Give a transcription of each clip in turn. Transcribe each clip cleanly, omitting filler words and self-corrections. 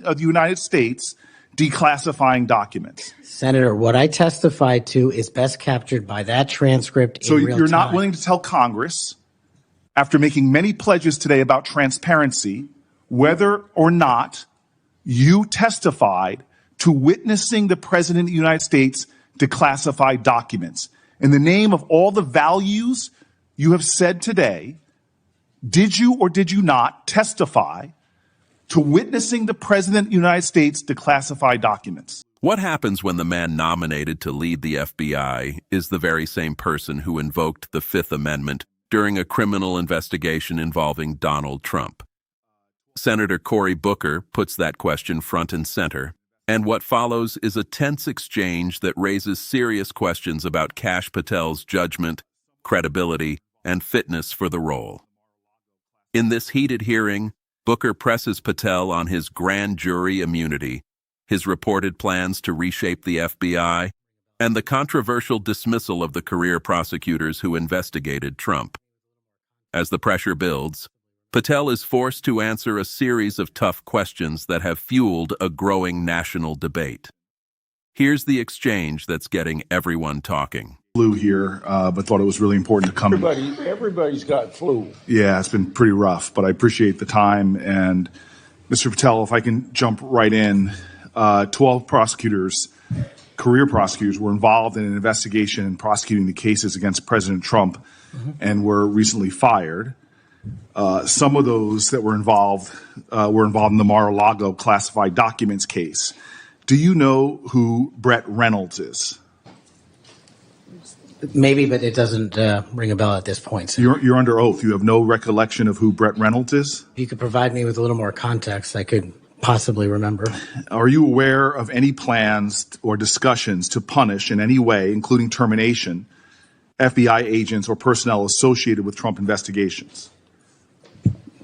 of the United States declassifying documents. Senator, what I testified to is best captured by that transcript in real time. So you're not willing to tell Congress, after making many pledges today about transparency, whether or not you testified to witnessing the President of the United States declassify documents. In the name of all the values you have said today, did you or did you not testify to witnessing the President of the United States declassify documents? What happens when the man nominated to lead the FBI is the very same person who invoked the Fifth Amendment during a criminal investigation involving Donald Trump? Senator Cory Booker puts that question front and center, and what follows is a tense exchange that raises serious questions about Kash Patel's judgment, credibility, and fitness for the role. In this heated hearing, Booker presses Patel on his grand jury immunity, his reported plans to reshape the FBI, and the controversial dismissal of the career prosecutors who investigated Trump. As the pressure builds, Patel is forced to answer a series of tough questions that have fueled a growing national debate. Here's the exchange that's getting everyone talking. Flu here, but thought it was really important to come. Everybody's got flu. Yeah, it's been pretty rough, but I appreciate the time. And Mr. Patel, if I can jump right in, 12 prosecutors, career prosecutors, were involved in an investigation and prosecuting the cases against President Trump and were recently fired. Some of those that were involved in the Mar-a-Lago classified documents case. Do you know who Brett Reynolds is? Maybe, but it doesn't ring a bell at this point. So You're under oath. You have no recollection of who Brett Reynolds is? if you could provide me with a little more context, I could possibly remember. Are you aware of any plans or discussions to punish in any way, including termination, FBI agents or personnel associated with Trump investigations?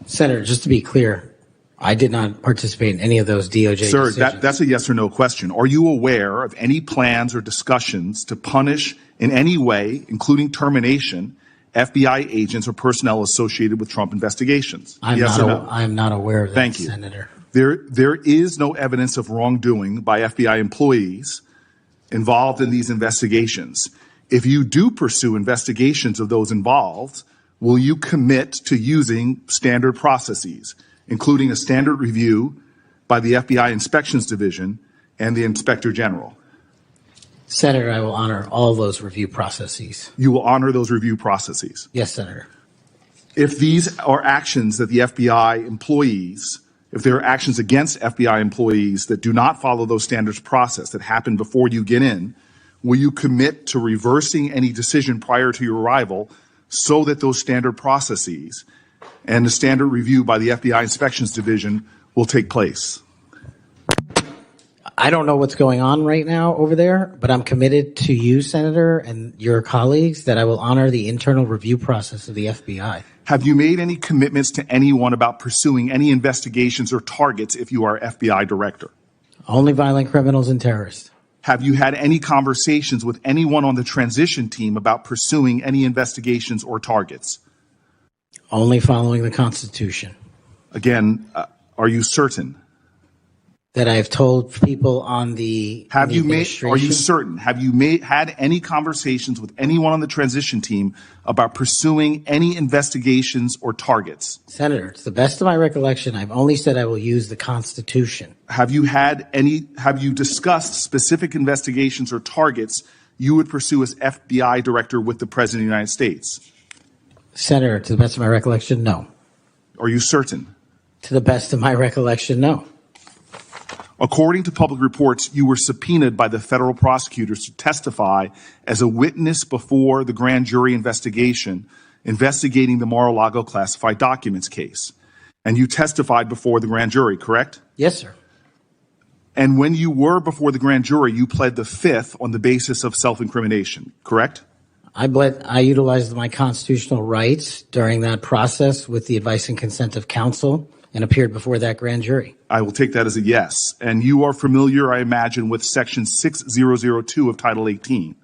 Senator, just to be clear, I did not participate in any of those DOJ Sir, decisions. that's a yes or no question. Are you aware of any plans or discussions to punish in any way, including termination, FBI agents or personnel associated with Trump investigations? Yes or no? I'm not aware of that, Thank you. Senator. There is no evidence of wrongdoing by FBI employees involved in these investigations. If you do pursue investigations of those involved, will you commit to using standard processes, including a standard review by the FBI Inspections Division and the Inspector General? Senator, I will honor all those review processes. You will honor those review processes. Yes, Senator. If these are actions that the FBI employees, if there are actions against FBI employees that do not follow those standards process that happen before you get in, will you commit to reversing any decision prior to your arrival so that those standard processes and the standard review by the FBI Inspections Division will take place? I don't know what's going on right now over there, but I'm committed to you, Senator, and your colleagues that I will honor the internal review process of the FBI. Have you made any commitments to anyone about pursuing any investigations or targets if you are FBI director? Only violent criminals and terrorists. Have you had any conversations with anyone on the transition team about pursuing any investigations or targets? Only following the Constitution. Again, are you certain? That I have told people on the Are you administration. certain? Have you had any conversations with anyone on the transition team about pursuing any investigations or targets? Senator, to the best of my recollection, I've only said I will use the Constitution. Have you discussed specific investigations or targets you would pursue as FBI director with the President of the United States? Senator, to the best of my recollection, no. Are you certain? To the best of my recollection, no. According to public reports, you were subpoenaed by the federal prosecutors to testify as a witness before the grand jury investigation investigating the Mar-a-Lago classified documents case. And you testified before the grand jury, correct? Yes, sir. And when you were before the grand jury, you pled the fifth on the basis of self-incrimination, correct? I utilized my constitutional rights during that process with the advice and consent of counsel and appeared before that grand jury. I will take that as a yes. And you are familiar, I imagine, with Section 6002 of Title 18.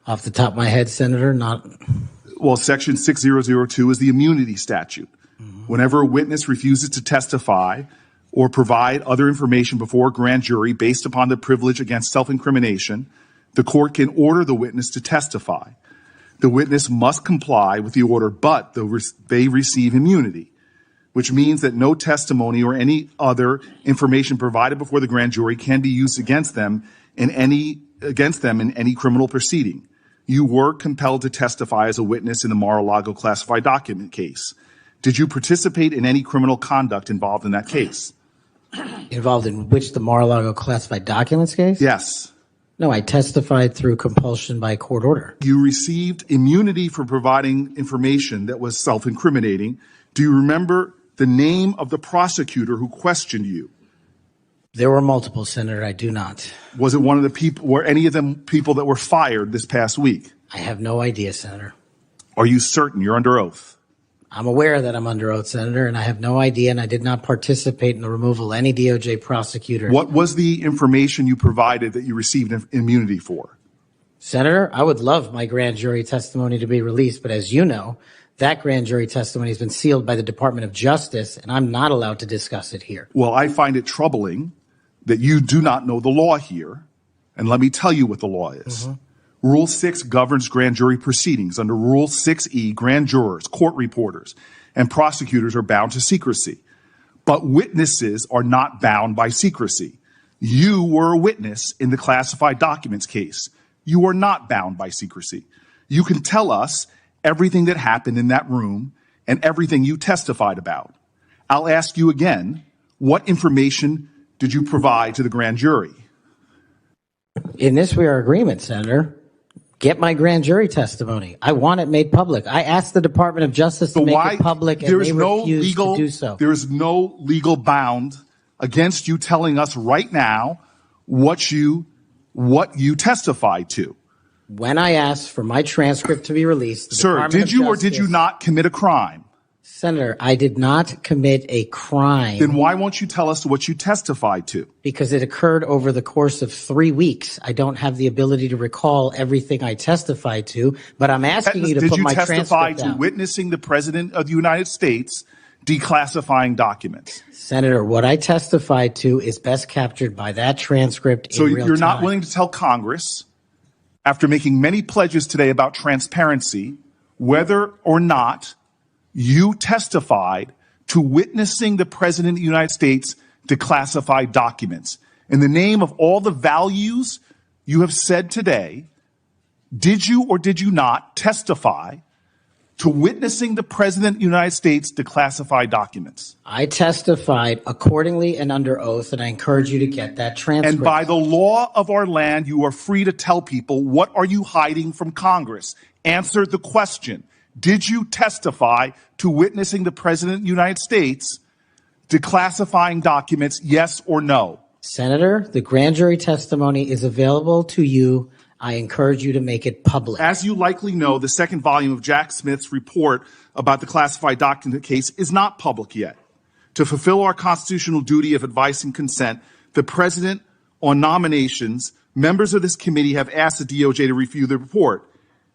Off the top of my head, Senator, not. Well, Section 6002 is the immunity statute. Whenever a witness refuses to testify or provide other information before a grand jury based upon the privilege against self-incrimination, the court can order the witness to testify. The witness must comply with the order, but they receive immunity, which means that no testimony or any other information provided before the grand jury can be used against them in any criminal proceeding. You were compelled to testify as a witness in the Mar-a-Lago classified document case. Did you participate in any criminal conduct involved in that case? Involved in which, the Mar-a-Lago classified documents case? Yes. No, I testified through compulsion by court order. You received immunity for providing information that was self-incriminating. Do you remember the name of the prosecutor who questioned you? There were multiple, Senator. I do not. Was it one of the people, were any of them people that were fired this past week? I have no idea, Senator. Are you certain? You're under oath. I'm aware that I'm under oath, Senator, and I have no idea, and I did not participate in the removal of any DOJ prosecutor. What was the information you provided that you received immunity for? Senator, I would love my grand jury testimony to be released, but as you know, that grand jury testimony has been sealed by the Department of Justice, and I'm not allowed to discuss it here. Well, I find it troubling that you do not know the law here, and let me tell you what the law is. Rule 6 governs grand jury proceedings. Under Rule 6E, grand jurors, court reporters, and prosecutors are bound to secrecy. But witnesses are not bound by secrecy. You were a witness in the classified documents case. You are not bound by secrecy. You can tell us everything that happened in that room and everything you testified about. I'll ask you again, what information did you provide to the grand jury? In this, we are in agreement, Senator. Get my grand jury testimony. I want it made public. I asked the Department of Justice to make it public, and they refused to do so. There is no legal bound against you telling us right now what you testified to. When I asked for my transcript to be released, Sir, did you or did you not commit a crime? Senator, I did not commit a crime. Then why won't you tell us what you testified to? Because it occurred over the course of 3 weeks. I don't have the ability to recall everything I testified to, but I'm asking you to put my transcript down. Did you testify to witnessing the President of the United States declassifying documents? Senator, what I testified to is best captured by that transcript in real time. So you're not willing to tell Congress, after making many pledges today about transparency, whether or not you testified to witnessing the President of the United States declassify documents. In the name of all the values you have said today, did you or did you not testify to witnessing the President of the United States declassify documents? I testified accordingly and under oath, and I encourage you to get that transcript. And by the law of our land, you are free to tell people, what are you hiding from Congress? Answer the question. Did you testify to witnessing the President of the United States declassifying documents, yes or no? Senator, the grand jury testimony is available to you. I encourage you to make it public. As you likely know, the second volume of Jack Smith's report about the classified document case is not public yet. To fulfill our constitutional duty of advice and consent, the President, on nominations, members of this committee have asked the DOJ to review the report.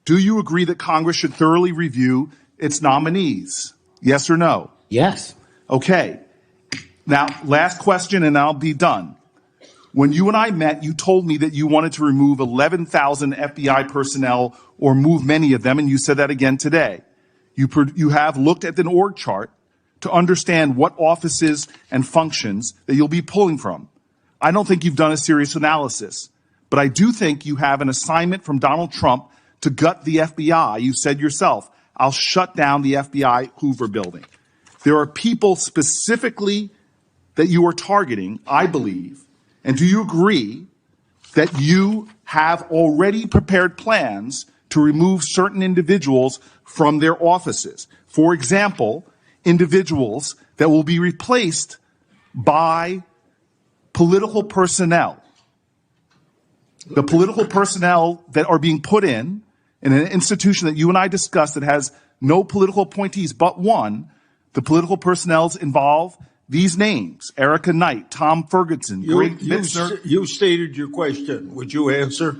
Do you agree that Congress should thoroughly review its nominees? Yes or no? Yes. Okay. Now, last question and I'll be done. When you and I met, you told me that you wanted to remove 11,000 FBI personnel or move many of them, and you said that again today. You have looked at an org chart to understand what offices and functions that you'll be pulling from. I don't think you've done a serious analysis, but I do think you have an assignment from Donald Trump to gut the FBI. You said yourself, I'll shut down the FBI Hoover building. There are people specifically that you are targeting, I believe. And do you agree that you have already prepared plans to remove certain individuals from their offices? For example, individuals that will be replaced by political personnel. The political personnel that are being put in an institution that you and I discussed that has no political appointees but one, the political personnel involve these names: Erica Knight, Tom Ferguson, Greg Bitzner. You stated your question. Would you answer?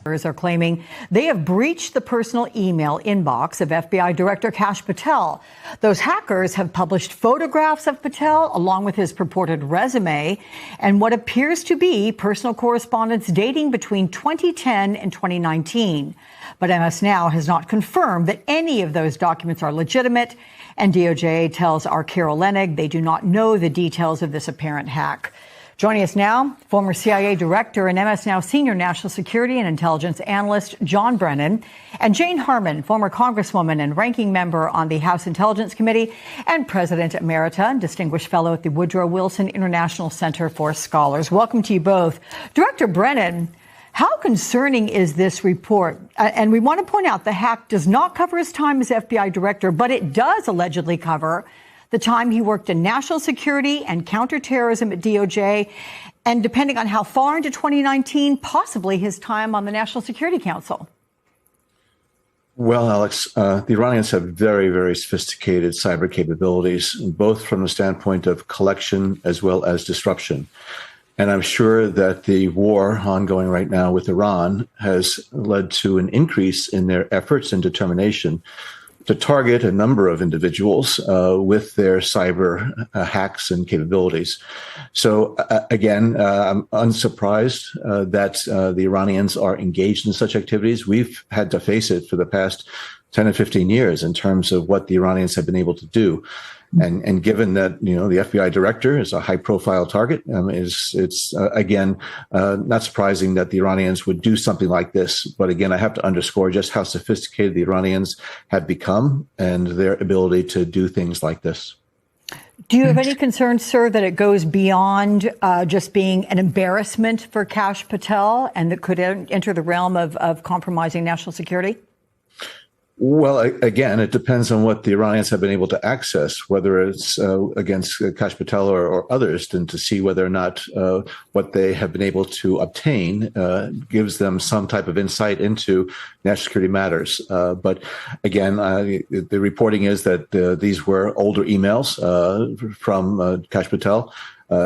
Are claiming they have breached the personal email inbox of FBI Director Kash Patel. Those hackers have published photographs of Patel along with his purported resume and what appears to be personal correspondence dating between 2010 and 2019. But MS Now has not confirmed that any of those documents are legitimate, and DOJ tells our Carol Lenig they do not know the details of this apparent hack. Joining us now, former CIA Director and MS Now Senior National Security and Intelligence Analyst John Brennan, and Jane Harman, former Congresswoman and ranking member on the House Intelligence Committee and President Emerita and Distinguished Fellow at the Woodrow Wilson International Center for Scholars. Welcome to you both. Director Brennan, how concerning is this report? And we want to point out the hack does not cover his time as FBI Director, but it does allegedly cover the time he worked in national security and counterterrorism at DOJ, and depending on how far into 2019, possibly his time on the National Security Council. Well, Alex, the Iranians have very, very sophisticated cyber capabilities, both from the standpoint of collection as well as disruption. And I'm sure that the war ongoing right now with Iran has led to an increase in their efforts and determination to target a number of individuals with their cyber hacks and capabilities. So again, I'm unsurprised that the Iranians are engaged in such activities. We've had to face it for the past 10 and 15 years in terms of what the Iranians have been able to do. And given that, the FBI director is a high profile target, it's again, not surprising that the Iranians would do something like this. But again, I have to underscore just how sophisticated the Iranians have become and their ability to do things like this. Do you have any concerns, sir, that it goes beyond just being an embarrassment for Kash Patel and that could enter the realm of compromising national security? Well, again, it depends on what the Iranians have been able to access, whether it's against Kash Patel or others, and to see whether or not what they have been able to obtain gives them some type of insight into national security matters. But again, the reporting is that these were older emails from Kash Patel.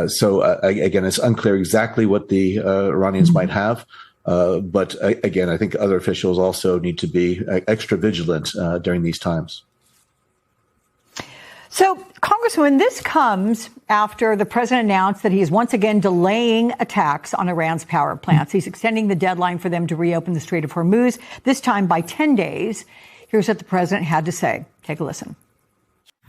So again, it's unclear exactly what the Iranians might have. But again, I think other officials also need to be extra vigilant during these times. So, Congresswoman, this comes after the president announced that he is once again delaying attacks on Iran's power plants. He's extending the deadline for them to reopen the Strait of Hormuz, this time by 10 days. Here's what the president had to say. Take a listen.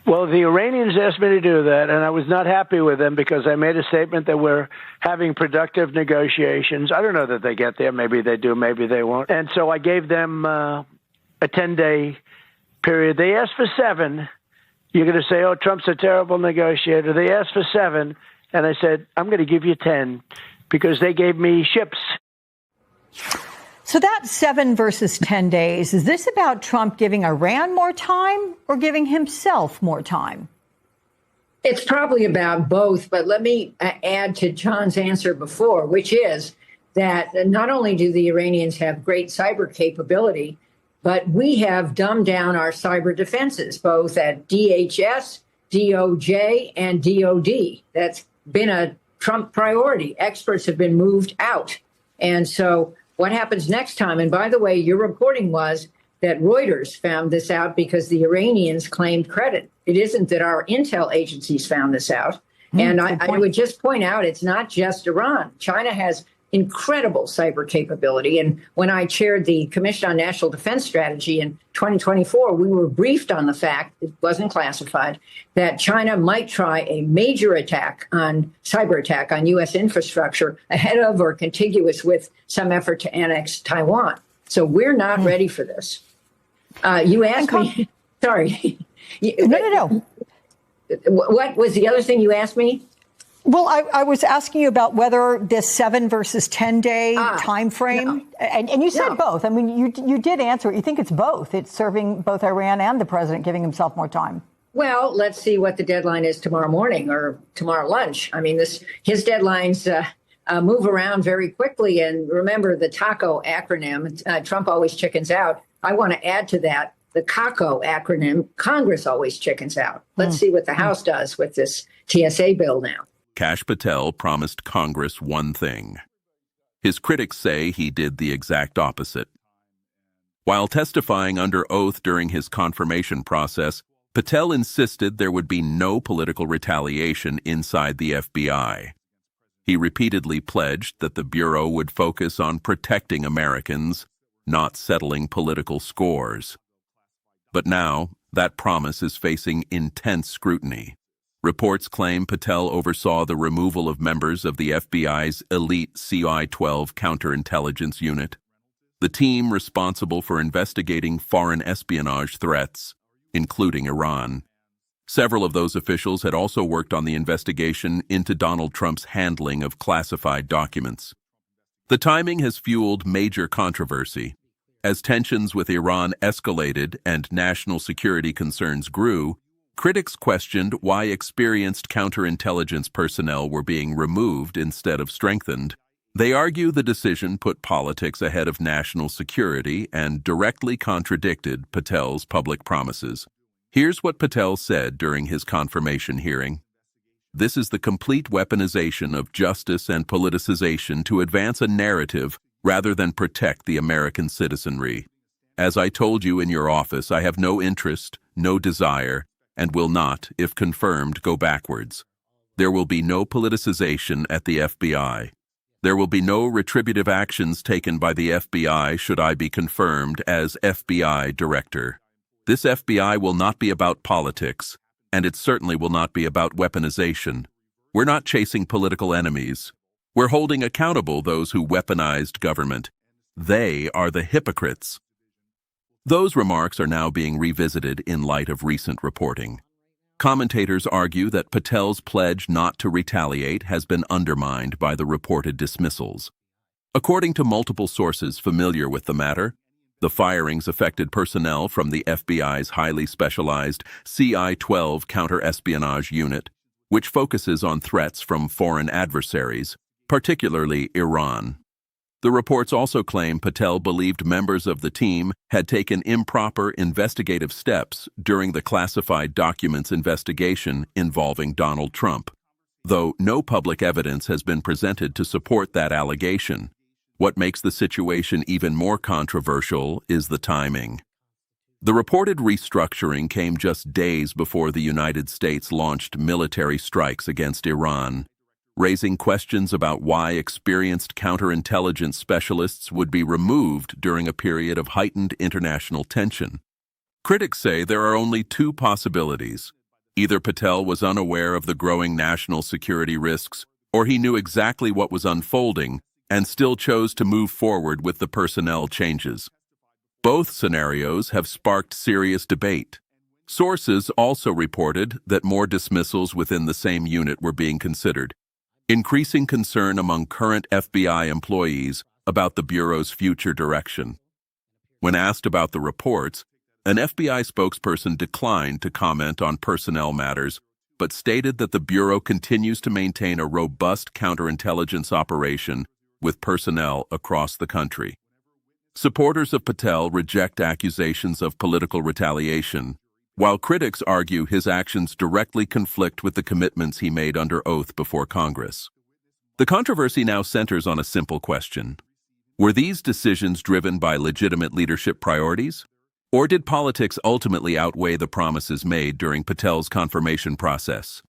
Well, the Iranians asked me to do that, and I was not happy with them because I made a statement that we're having productive negotiations. I don't know that they get there. Maybe they do, maybe they won't. And so I gave them a 10-day period. They asked for 7. You're going to say, oh, Trump's a terrible negotiator. They asked for 7, and I said, I'm going to give you 10 because they gave me ships. So that's 7 versus 10 days. Is this about Trump giving Iran more time or giving himself more time? It's probably about both. But let me add to John's answer before, which is that not only do the Iranians have great cyber capability, but we have dumbed down our cyber defenses, both at DHS, DOJ, and DOD. That's been a Trump priority. Experts have been moved out. And so what happens next time? And by the way, your reporting was that Reuters found this out because the Iranians claimed credit. It isn't that our intel agencies found this out. And I would just point out, it's not just Iran. China has incredible cyber capability. And when I chaired the Commission on National Defense Strategy in 2024, we were briefed on the fact, it wasn't classified, that China might try a major cyber attack on U.S. infrastructure ahead of or contiguous with some effort to annex Taiwan. So we're not ready for this. You asked me, sorry. No. What was the other thing you asked me? Well, I was asking you about whether this 7 versus 10 day time frame, no. and you said both. I mean, you did answer it. You think it's both. It's serving both Iran and the president, giving himself more time. Well, let's see what the deadline is tomorrow morning or tomorrow lunch. I mean, his deadlines move around very quickly. And remember the TACO acronym, Trump always chickens out. I want to add to that the CACO acronym, Congress always chickens out. Let's see what the House does with this TSA bill now. Kash Patel promised Congress one thing: His critics say he did the exact opposite. While testifying under oath during his confirmation process, Patel insisted there would be no political retaliation inside the FBI. He repeatedly pledged that the Bureau would focus on protecting Americans, not settling political scores. But now, that promise is facing intense scrutiny. Reports claim Patel oversaw the removal of members of the FBI's elite CI-12 counterintelligence unit, the team responsible for investigating foreign espionage threats, including Iran. Several of those officials had also worked on the investigation into Donald Trump's handling of classified documents. The timing has fueled major controversy. As tensions with Iran escalated and national security concerns grew, critics questioned why experienced counterintelligence personnel were being removed instead of strengthened. They argue the decision put politics ahead of national security and directly contradicted Patel's public promises. Here's what Patel said during his confirmation hearing. "This is the complete weaponization of justice and politicization to advance a narrative rather than protect the American citizenry. As I told you in your office, I have no interest, no desire, and will not, if confirmed, go backwards. There will be no politicization at the FBI. There will be no retributive actions taken by the FBI should I be confirmed as FBI director. This FBI will not be about politics, and it certainly will not be about weaponization. We're not chasing political enemies. We're holding accountable those who weaponized government. They are the hypocrites." Those remarks are now being revisited in light of recent reporting. Commentators argue that Patel's pledge not to retaliate has been undermined by the reported dismissals. According to multiple sources familiar with the matter, the firings affected personnel from the FBI's highly specialized CI-12 counterespionage unit, which focuses on threats from foreign adversaries, particularly Iran. The reports also claim Patel believed members of the team had taken improper investigative steps during the classified documents investigation involving Donald Trump, though no public evidence has been presented to support that allegation. What makes the situation even more controversial is the timing. The reported restructuring came just days before the United States launched military strikes against Iran, raising questions about why experienced counterintelligence specialists would be removed during a period of heightened international tension. Critics say there are only two possibilities. Either Patel was unaware of the growing national security risks, or he knew exactly what was unfolding and still chose to move forward with the personnel changes. Both scenarios have sparked serious debate. Sources also reported that more dismissals within the same unit were being considered, increasing concern among current FBI employees about the Bureau's future direction. When asked about the reports, an FBI spokesperson declined to comment on personnel matters, but stated that the Bureau continues to maintain a robust counterintelligence operation with personnel across the country. Supporters of Patel reject accusations of political retaliation, while critics argue his actions directly conflict with the commitments he made under oath before Congress. The controversy now centers on a simple question. Were these decisions driven by legitimate leadership priorities? Or did politics ultimately outweigh the promises made during Patel's confirmation process?